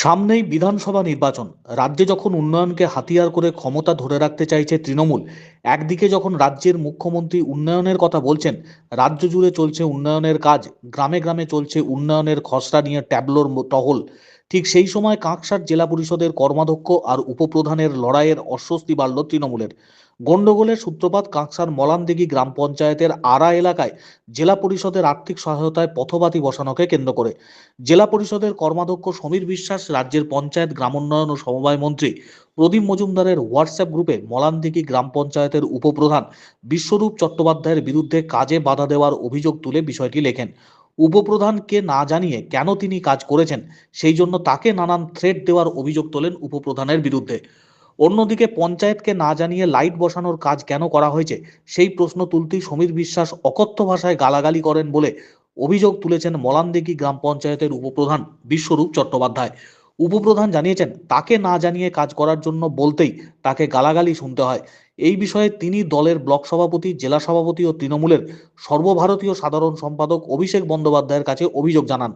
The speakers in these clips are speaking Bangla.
সামনেই বিধানসভা নির্বাচন। রাজ্যে যখন উন্নয়নকে হাতিয়ার করে ক্ষমতা ধরে রাখতে চাইছে তৃণমূল, একদিকে যখন রাজ্যের মুখ্যমন্ত্রী উন্নয়নের কথা বলছেন, রাজ্য জুড়ে চলছে উন্নয়নের কাজ, গ্রামে গ্রামে চলছে উন্নয়নের খসড়া নিয়ে ট্যাবলোর টহল, ঠিক সেই সময় কাঁকসার জেলা পরিষদের কর্মাধ্যক্ষ আর উপপ্রধানের লড়াইয়ের অস্বস্তি বাড়ল তৃণমূলের। গন্ডগোলের সূত্রপাত কাঁকসার মলানদিঘি গ্রাম পঞ্চায়েতের আড়া এলাকায় জেলা পরিষদের আর্থিক সহায়তায় পথবাতি বসানোকে কেন্দ্র করে। জেলা পরিষদের কর্মাধ্যক্ষ সমীর বিশ্বাস রাজ্যের পঞ্চায়েত গ্রামোন্নয়ন ও সমবায় মন্ত্রী প্রদীপ মজুমদারের হোয়াটসঅ্যাপ গ্রুপে মলানদিঘি গ্রাম পঞ্চায়েতের উপপ্রধান বিশ্বরূপ চট্টোপাধ্যায়ের বিরুদ্ধে কাজে বাধা দেওয়ার অভিযোগ তুলে বিষয়টি লেখেন। উপপ্রধানকে না জানিয়ে কেন তিনি কাজ করেছেন সেই জন্য তাকে নানান থ্রেট দেওয়ার অভিযোগ তোলেন উপপ্রধানের বিরুদ্ধে। অন্যদিকে পঞ্চায়েতকে না জানিয়ে লাইট বসানোর কাজ কেন করা হয়েছে সেই প্রশ্ন তুলতেই সমীর বিশ্বাস অকথ্য ভাষায় গালাগালি করেন বলে অভিযোগ তুলেছেন মলানদিঘি গ্রাম পঞ্চায়েতের উপপ্রধান বিশ্বরূপ চট্টোপাধ্যায়। উপপ্রধান জানিয়েছেন তাকে না জানিয়ে কাজ করার জন্য বলতেই তাকে গালাগালি শুনতে হয়। এই বিষয়ে তিনি দলের ব্লক সভাপতি, জেলা সভাপতি ও তৃণমূলের সর্বভারতীয় সাধারণ সম্পাদক অভিষেক বন্দ্যোপাধ্যায়ের কাছে অভিযোগ জানান।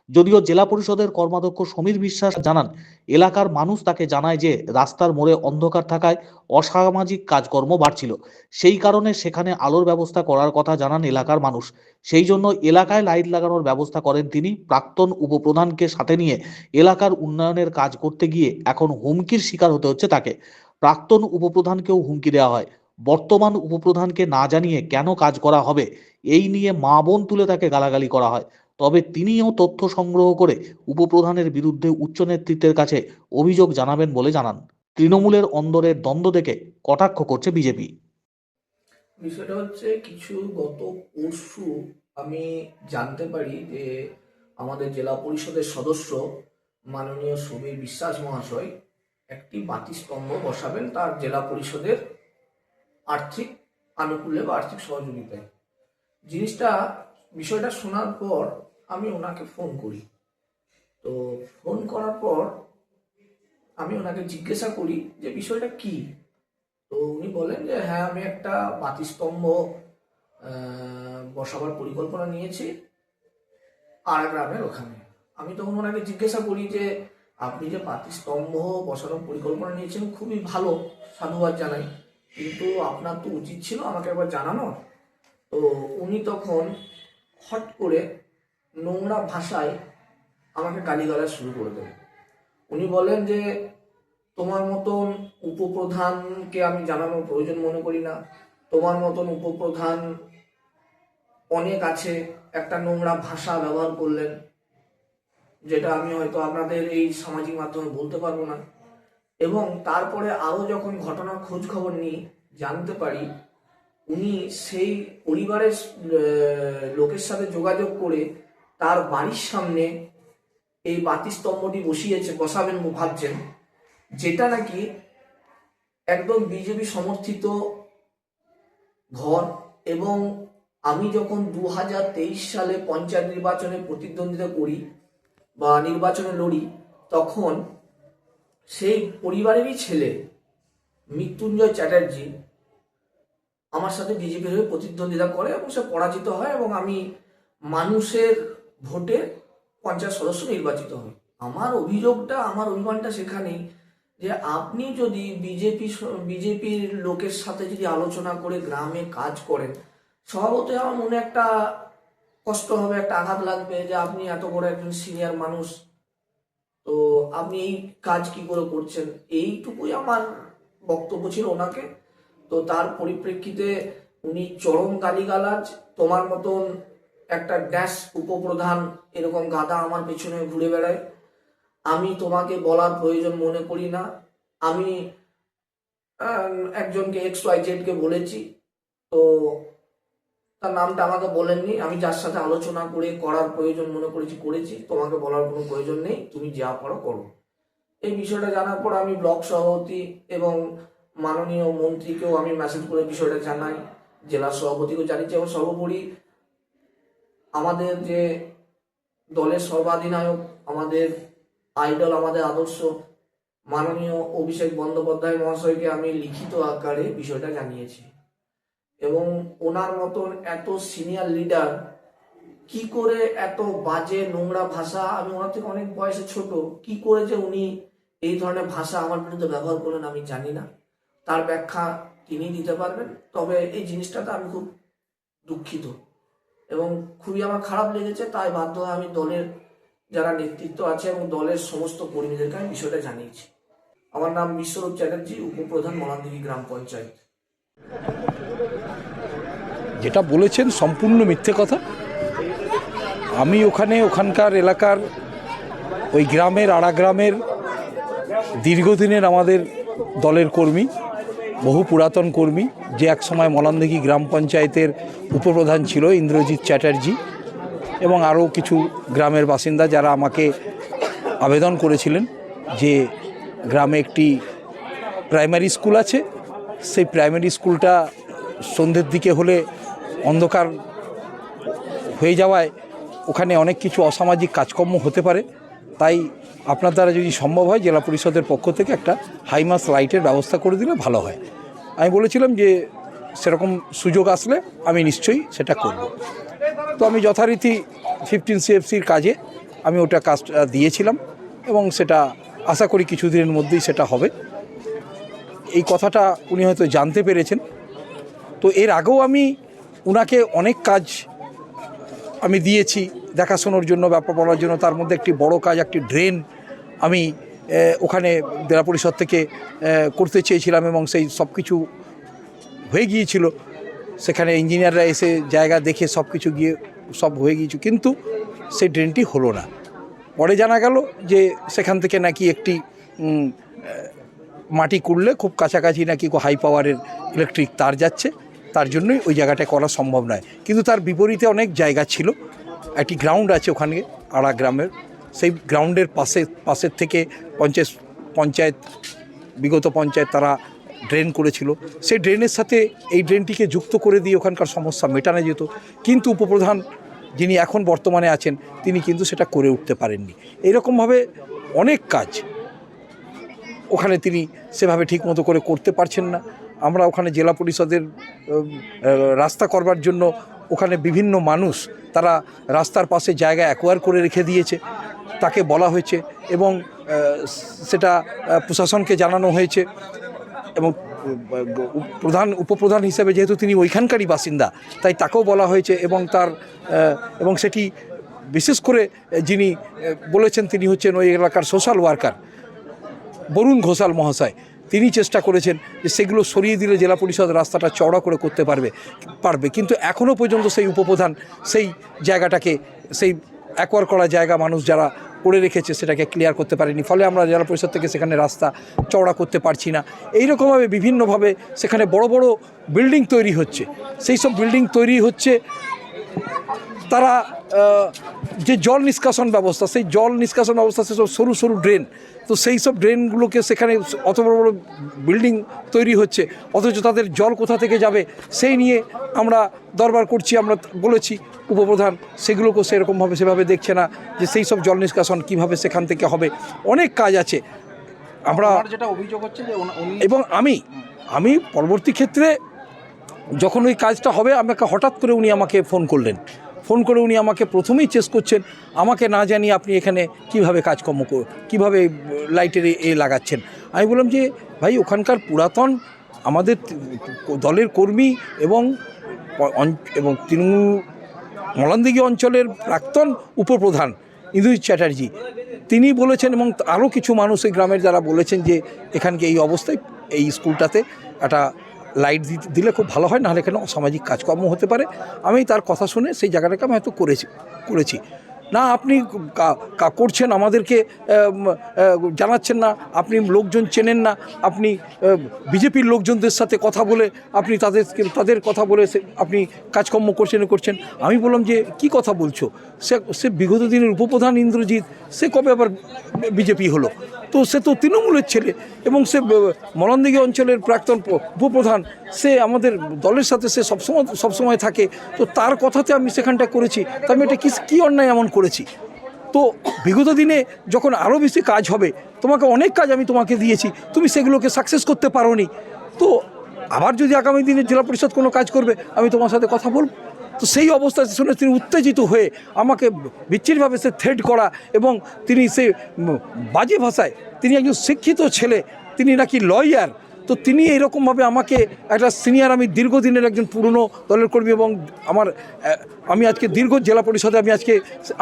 যদিও জেলা পরিষদের কর্মাধ্যক্ষ সমীর বিশ্বাস জানান, এলাকার মানুষ তাকে জানায় যে রাস্তার মোড়ে অন্ধকার থাকায় অসামাজিক কাজকর্ম বাড়ছিল, সেই কারণে সেখানে আলোর ব্যবস্থা করার কথা জানান এলাকার মানুষ। সেই জন্য এলাকায় লাইট লাগানোর ব্যবস্থা করেন তিনি। প্রাক্তন উপপ্রধানকে সাথে নিয়ে এলাকার উন্নয়নের কাজ করতে গিয়ে এখন হুমকির শিকার হতে হচ্ছে তাকে। প্রাক্তন উপপ্রধানকেও হুমকি দেওয়া হয়। বর্তমান উপপ্রধানকে না জানিয়ে কেন কাজ করা হবে এই নিয়ে মা বোন তুলে তাকে গালাগালি করা হয়। তবে তিনিও তথ্য সংগ্রহ করে উপপ্রধানের বিরুদ্ধে উচ্চ নেতৃত্বের কাছে অভিযোগ জানাবেন বলে জানান। তৃণমূলের অন্দরের দ্বন্দ্ব দেখে কটাক্ষ করছে বিজেপি। বিষয়টা হচ্ছে কিছু গত পরশু আমি জানতে পারি যে আমাদের জেলা পরিষদের সদস্য মাননীয় সমীর বিশ্বাস মহাশয় একটি বাতিস্তম্ভ বসাবেন তার জেলা পরিষদের আর্থিক আনুকূল্যে বা আর্থিক সহযোগিতায়। জিনিসটা বিষয়টা শোনার পর আমি ওনাকে ফোন করি। তো ফোন করার পর আমি ওনাকে জিজ্ঞাসা করি যে বিষয়টা কি। তো উনি বলেন যে হ্যাঁ, আমি একটা বাতিস্তম্ভ বসাবার পরিকল্পনা নিয়েছি আর গ্রামের ওখানে। আমি তখন ওনাকে জিজ্ঞাসা করি যে আপনি যে বাতিস্তম্ভ বসানোর পরিকল্পনা নিয়েছেন খুবই ভালো, সাধুবাদ জানাই, কিন্তু আপনার তো উচিত ছিল আমাকে একবার জানানোর। তো উনি তখন হট করে নোংরা ভাষায় আমাকে গালিগালাজ শুরু করে দেন। উনি বলেন যে তোমার মতন উপপ্রধানকে আমি জানানোর প্রয়োজন মনে করি না, তোমার মতন উপপ্রধান অনেক আছে। একটা নোংরা ভাষা ব্যবহার করলেন, যেটা আমি হয়তো আপনাদের এই সামাজিক মাধ্যমে বলতে পারবো না। এবং তারপরে আরো যখন ঘটনার খোঁজ খবর নিই, জানতে পারি উনি সেই পরিবারের লোকের সাথে যোগাযোগ করে তার বাড়ির সামনে এই বাতিস্তম্ভটি বসাবেন ভাবছেন, যেটা নাকি একদম বিজেপি সমর্থিত ঘর। এবং আমি যখন 2023 সালে পঞ্চায়েত নির্বাচনে প্রতিদ্বন্দ্বিতা করি বা নির্বাচনে লড়ি, তখন সেই পরিবারেরই ছেলে মৃত্যুঞ্জয় চ্যাটার্জি আমার সাথে বিজেপির হয়ে প্রতিদ্বন্দ্বিতা করে এবং সে পরাজিত হয় এবং আমি মানুষের ভোটে পঞ্চায়েত সদস্য নির্বাচিত হই। আমার অভিমানটা সেখানেই যে আপনি যদি বিজেপির লোকের সাথে যদি আলোচনা করে গ্রামে কাজ করেন, স্বভাবতই আমার মনে একটা কষ্ট হবে, একটা আঘাত লাগবে যে আপনি এত বড় একজন সিনিয়র মানুষ, তো আপনি এই কাজ কি করে করছেন। এইটুকুই আমার বক্তব্য ছিল ওনাকে। তো তার পরিপ্রেক্ষিতে উনি চরম গালিগালাজ, তোমার মতন একটা ড্যাশ উপপ্রধান এরকম গাদা আমার পেছনে ঘুরে বেড়ায়, আমি তোমাকে বলার প্রয়োজন মনে করি না, আমি একজনকে XYZ কে বলেছি, তো তার নামটা আমাকে বলেননি, আমি যার সাথে আলোচনা করে করার প্রয়োজন মনে করেছি, তোমাকে বলার কোনো প্রয়োজন নেই, তুমি যা পারো করো। এই বিষয়টা জানার পর আমি ব্লক সভাপতি এবং মাননীয় মন্ত্রীকেও আমি মেসেজ করে বিষয়টা জানাই, জেলা সভাপতিকেও জানিয়েছি এবং সর্বোপরি আমাদের যে দলের সর্বাধিনায়ক, আমাদের আইডল, আমাদের আদর্শ মাননীয় অভিষেক বন্দ্যোপাধ্যায় মহাশয়কে আমি লিখিত আকারে বিষয়টা জানিয়েছি। এবং ওনার মতন এত সিনিয়র লিডার কি করে এত বাজে নোংরা ভাষা, আমি ওনার থেকে অনেক বয়সে ছোট, কি করে যে উনি এই ধরনের ভাষা আমার বিরুদ্ধে ব্যবহার করলেন আমি জানি না, তার ব্যাখ্যা তিনি দিতে পারবেন। তবে এই জিনিসটাতে আমি খুব দুঃখিত এবং খুবই আমার খারাপ লেগেছে, তাই বাধ্য হয়ে আমি দলের যারা নেতৃত্ব আছে এবং দলের সমস্ত কর্মীদেরকে আমি বিষয়টা জানিয়েছি। আমার নাম বিশ্বরূপ চ্যাটার্জি, উপপ্রধান মলানদিঘি গ্রাম পঞ্চায়েত। যেটা বলেছেন সম্পূর্ণ মিথ্যে কথা। আমি ওখানকার এলাকার ওই গ্রামের আড়া গ্রামের দীর্ঘদিনের আমাদের দলের কর্মী, বহু পুরাতন কর্মী, যে এক সময় মলানদিঘি গ্রাম পঞ্চায়েতের উপপ্রধান ছিল ইন্দ্রজিৎ চ্যাটার্জি, এবং আরও কিছু গ্রামের বাসিন্দা যারা আমাকে আবেদন করেছিলেন যে গ্রামে একটি প্রাইমারি স্কুল আছে, সেই প্রাইমারি স্কুলটা সন্ধ্যের দিকে হলে অন্ধকার হয়ে যাওয়ায় ওখানে অনেক কিছু অসামাজিক কাজকর্ম হতে পারে, তাই আপনার দ্বারা যদি সম্ভব হয় জেলা পরিষদের পক্ষ থেকে একটা হাইমাস লাইটের ব্যবস্থা করে দিলে ভালো হয়। আমি বলেছিলাম যে সেরকম সুযোগ আসলে আমি নিশ্চয়ই সেটা করব। তো আমি যথারীতি 15 CFCর কাজে আমি ওটা কাজটা দিয়েছিলাম এবং সেটা আশা করি কিছুদিনের মধ্যেই সেটা হবে। এই কথাটা উনি হয়তো জানতে পেরেছেন। তো এর আগেও আমি ওনাকে অনেক কাজ আমি দিয়েছি দেখাশোনার জন্য, ব্যাপার বলার জন্য। তার মধ্যে একটি বড় কাজ, একটি ড্রেন আমি ওখানে জেলা পরিষদ থেকে করতে চেয়েছিলাম এবং সেই সব কিছু হয়ে গিয়েছিল। সেখানে ইঞ্জিনিয়াররা এসে জায়গা দেখে সব কিছু গিয়ে সব হয়ে গিয়েছিল, কিন্তু সেই ড্রেনটি হলো না। পরে জানা গেল যে সেখান থেকে নাকি একটি মাটি কুড়লে খুব কাছাকাছি নাকি হাই পাওয়ারের ইলেকট্রিক তার যাচ্ছে, তার জন্যই ওই জায়গাটা করা সম্ভব নয়। কিন্তু তার বিপরীতে অনেক জায়গা ছিল, একটি গ্রাউন্ড আছে ওখানে আড়া গ্রামের, সেই গ্রাউন্ডের পাশের থেকে পঞ্চায়েত বিগত পঞ্চায়েত তারা ড্রেন করেছিল। সেই ড্রেনের সাথে এই ড্রেনটিকে যুক্ত করে দিয়ে ওখানকার সমস্যা মেটানো যেত, কিন্তু উপপ্রধান যিনি এখন বর্তমানে আছেন তিনি কিন্তু সেটা করে উঠতে পারেননি। এইরকমভাবে অনেক কাজ ওখানে তিনি সেভাবে ঠিকমতো করে করতে পারছেন না। আমরা ওখানে জেলা পরিষদের রাস্তা করবার জন্য ওখানে বিভিন্ন মানুষ তারা রাস্তার পাশে জায়গা অ্যাকোয়ার করে রেখে দিয়েছে, তাকে বলা হয়েছে এবং সেটা প্রশাসনকে জানানো হয়েছে। এবং উপপ্রধান হিসেবে যেহেতু তিনি ওইখানকারই বাসিন্দা, তাই তাকেও বলা হয়েছে এবং সেটি বিশেষ করে যিনি বলেছেন তিনি হচ্ছেন ওই এলাকার সোশ্যাল ওয়ার্কার বরুণ ঘোষাল মহাশয়। তিনি চেষ্টা করেছেন যে সেগুলো সরিয়ে দিলে জেলা পরিষদ রাস্তাটা চওড়া করে করতে পারবে, কিন্তু এখনও পর্যন্ত সেই উপপ্রধান সেই জায়গাটাকে, সেই অ্যাকোয়ার করা জায়গা মানুষ যারা করে রেখেছে সেটাকে ক্লিয়ার করতে পারেনি, ফলে আমরা জেলা পরিষদ থেকে সেখানে রাস্তা চওড়া করতে পারছি না। এইরকমভাবে বিভিন্নভাবে সেখানে বড় বড় বিল্ডিং তৈরি হচ্ছে। সেই সব বিল্ডিং তৈরি হচ্ছে, তারা যে জল নিষ্কাশন ব্যবস্থা, সেই জল নিষ্কাশন ব্যবস্থা সেসব সরু সরু ড্রেন, তো সেই সব ড্রেনগুলোকে সেখানে অত বড় বড় বিল্ডিং তৈরি হচ্ছে, অথচ তাদের জল কোথা থেকে যাবে সেই নিয়ে আমরা দরবার করছি। আমরা বলেছি উপপ্রধান সেগুলোকেও সেভাবে দেখছে না যে সেই সব জল নিষ্কাশন কীভাবে সেখান থেকে হবে। অনেক কাজ আছে আমরা যেটা অভিযোগ হচ্ছে যে এবং আমি পরবর্তী ক্ষেত্রে যখন ওই কাজটা হবে হঠাৎ করে উনি আমাকে ফোন করে উনি আমাকে প্রথমেই চেস করছেন, আমাকে না জানিয়ে আপনি এখানে কিভাবে কাজকর্ম কীভাবে লাইটের লাগাচ্ছেন। আমি বললাম যে ভাই, ওখানকার পুরাতন আমাদের দলের কর্মী এবং তৃণমূল মলানদিঘি অঞ্চলের প্রাক্তন উপপ্রধান ইন্দ্রজিৎ চ্যাটার্জি তিনি বলেছেন, এবং আরও কিছু মানুষ এই গ্রামের যারা বলেছেন যে এখানকে এই অবস্থায় এই স্কুলটাতে একটা লাইট দিলে খুব ভালো হয়, নাহলে এখানে অসামাজিক কাজকর্ম হতে পারে। আমি তার কথা শুনে সেই জায়গাটাকে আমি হয়তো করেছি না, আপনি করছেন আমাদেরকে জানাচ্ছেন না, আপনি লোকজন চেনেন না, আপনি বিজেপির লোকজনদের সাথে কথা বলে আপনি তাদের কথা বলে আপনি কাজকর্ম করছেন। আমি বললাম যে কি কথা বলছো, সে বিগত দিনের উপপ্রধান ইন্দ্রজিৎ, সে কবে আবার বিজেপি হলো? তো সে তো তৃণমূলের ছেলে এবং সে মলানদিঘি অঞ্চলের প্রাক্তন উপপ্রধান, সে আমাদের দলের সাথে সে সবসময় থাকে। তো তার কথাতে আমি সেখানটা করেছি, তো আমি এটা কী অন্যায় এমন করেছি? তো বিগত দিনে যখন আরও বেশি কাজ হবে, তোমাকে অনেক কাজ আমি তোমাকে দিয়েছি, তুমি সেগুলোকে সাকসেস করতে পারোনি। তো আবার যদি আগামী দিনে জেলা পরিষদ কোনো কাজ করবে আমি তোমার সাথে কথা বলব। তো সেই অবস্থা শুনে তিনি উত্তেজিত হয়ে আমাকে বিচ্ছিন্নভাবে সে থ্রেট করা এবং তিনি সে বাজে ভাষায়, তিনি একজন শিক্ষিত ছেলে, তিনি নাকি লয়ার, তো তিনি এইরকমভাবে আমাকে একটা সিনিয়র, আমি দীর্ঘদিনের একজন পুরনো দলের কর্মী এবং আমি আজকে দীর্ঘ জেলা পরিষদে আমি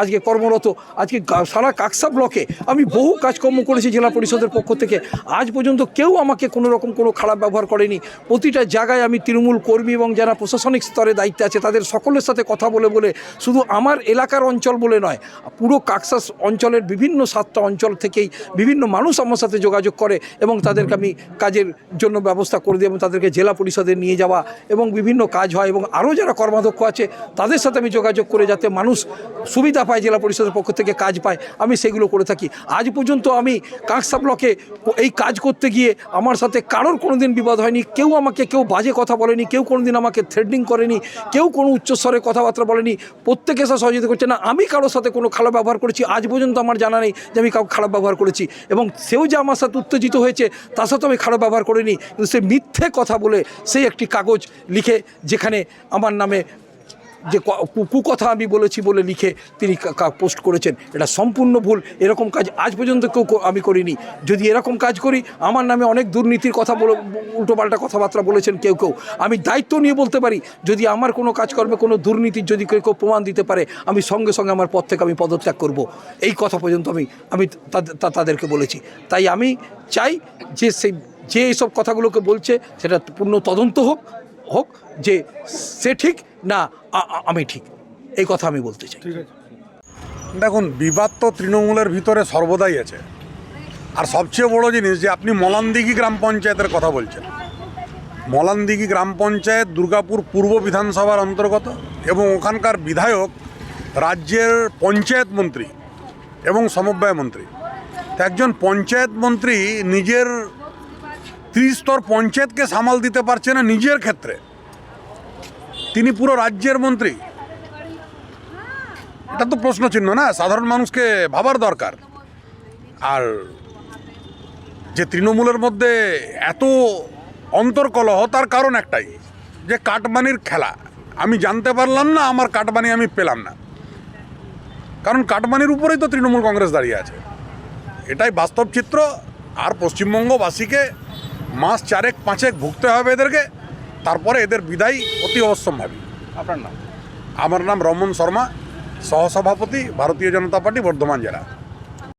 আজকে কর্মরত। আজকে সারা কাকসা ব্লকে আমি বহু কাজকর্ম করেছি জেলা পরিষদের পক্ষ থেকে, আজ পর্যন্ত কেউ আমাকে কোনো রকম কোনো খারাপ ব্যবহার করেনি। প্রতিটা জায়গায় আমি তৃণমূল কর্মী এবং যারা প্রশাসনিক স্তরে দায়িত্বে আছে তাদের সকলের সাথে কথা বলে শুধু আমার এলাকার অঞ্চল বলে নয়, পুরো কাকসা অঞ্চলের বিভিন্ন 7টা অঞ্চল থেকেই বিভিন্ন মানুষ আমার সাথে যোগাযোগ করে এবং তাদেরকে আমি কাজের জন্য ব্যবস্থা করে দিই এবং তাদেরকে জেলা পরিষদে নিয়ে যাওয়া এবং বিভিন্ন কাজ হয় এবং আরও যারা কর্মাধ্যক্ষ আছে তাদের সাথে আমি যোগাযোগ করে যাতে মানুষ সুবিধা পায়, জেলা পরিষদের পক্ষ থেকে কাজ পায়, আমি সেগুলো করে থাকি। আজ পর্যন্ত আমি কাকসা ব্লকে এই কাজ করতে গিয়ে আমার সাথে কারোর কোনো দিন বিবাদ হয়নি, কেউ বাজে কথা বলেনি, কেউ কোনো দিন আমাকে থ্রেটনিং করেনি, কেউ কোনো উচ্চস্বরে কথাবার্তা বলেনি, প্রত্যেকে এসে সহযোগিতা করছে না। আমি কারোর সাথে কোনো খারাপ ব্যবহার করেছি আজ পর্যন্ত আমার জানা নেই যে আমি কাউকে খারাপ ব্যবহার করেছি, এবং সেও যে আমার সাথে উত্তেজিত হয়েছে তার সাথে আমি খারাপ ব্যবহার করিনি, কিন্তু সে মিথ্যে কথা বলে সেই একটি কাগজ লিখে যেখানে আমার নামে যে কুকথা আমি বলেছি বলে লিখে তিনি পোস্ট করেছেন, এটা সম্পূর্ণ ভুল। এরকম কাজ আজ পর্যন্ত আমি করিনি। যদি এরকম কাজ করি আমার নামে অনেক দুর্নীতির কথা উল্টোপাল্টা কথাবার্তা বলেছেন কেউ, আমি দায়িত্ব নিয়ে বলতে পারি যদি আমার কোনো কাজকর্মে কোনো দুর্নীতির যদি কেউ প্রমাণ দিতে পারে আমি সঙ্গে সঙ্গে আমার পদ থেকে আমি পদত্যাগ করব, এই কথা পর্যন্ত আমি তাদেরকে বলেছি। তাই আমি চাই যে যে এইসব কথাগুলোকে বলছে সেটা পূর্ণ তদন্ত হোক যে সে ঠিক না আমি ঠিক, এই কথা আমি বলতে চাই। দেখুন, বিবাদ তো তৃণমূলের ভিতরে সর্বদাই আছে। আর সবচেয়ে বড় জিনিস যে আপনি মলানদিঘি গ্রাম পঞ্চায়েতের কথা বলছেন, মলানদিঘি গ্রাম পঞ্চায়েত দুর্গাপুর পূর্ব বিধানসভার অন্তর্গত এবং ওখানকার বিধায়ক রাজ্যের পঞ্চায়েত মন্ত্রী এবং সমবায় মন্ত্রী। তো একজন পঞ্চায়েত মন্ত্রী নিজের ত্রিস্তর পঞ্চায়েতকে সামাল দিতে পারছে না নিজের ক্ষেত্রে, তিনি পুরো রাজ্যের মন্ত্রী, এটা তো প্রশ্নচিহ্ন না? সাধারণ মানুষকে ভাবার দরকার। আর যে তৃণমূলের মধ্যে এত অন্তর্কলহ তার কারণ একটাই, যে কাটমানির খেলা। আমি জানতে পারলাম না, আমার কাটমানি আমি পেলাম না, কারণ কাটমানির উপরেই তো তৃণমূল কংগ্রেস দাঁড়িয়ে আছে। এটাই বাস্তব চিত্র। আর পশ্চিমবঙ্গবাসীকে মাস 4-5 ভুগতে হবে এদেরকে, তারপরে এদের বিদায় অতি অবশ্যম্ভাবী। আপনার নাম? আমার নাম রমন শর্মা, সহসভাপতি ভারতীয় জনতা পার্টি বর্ধমান জেলা।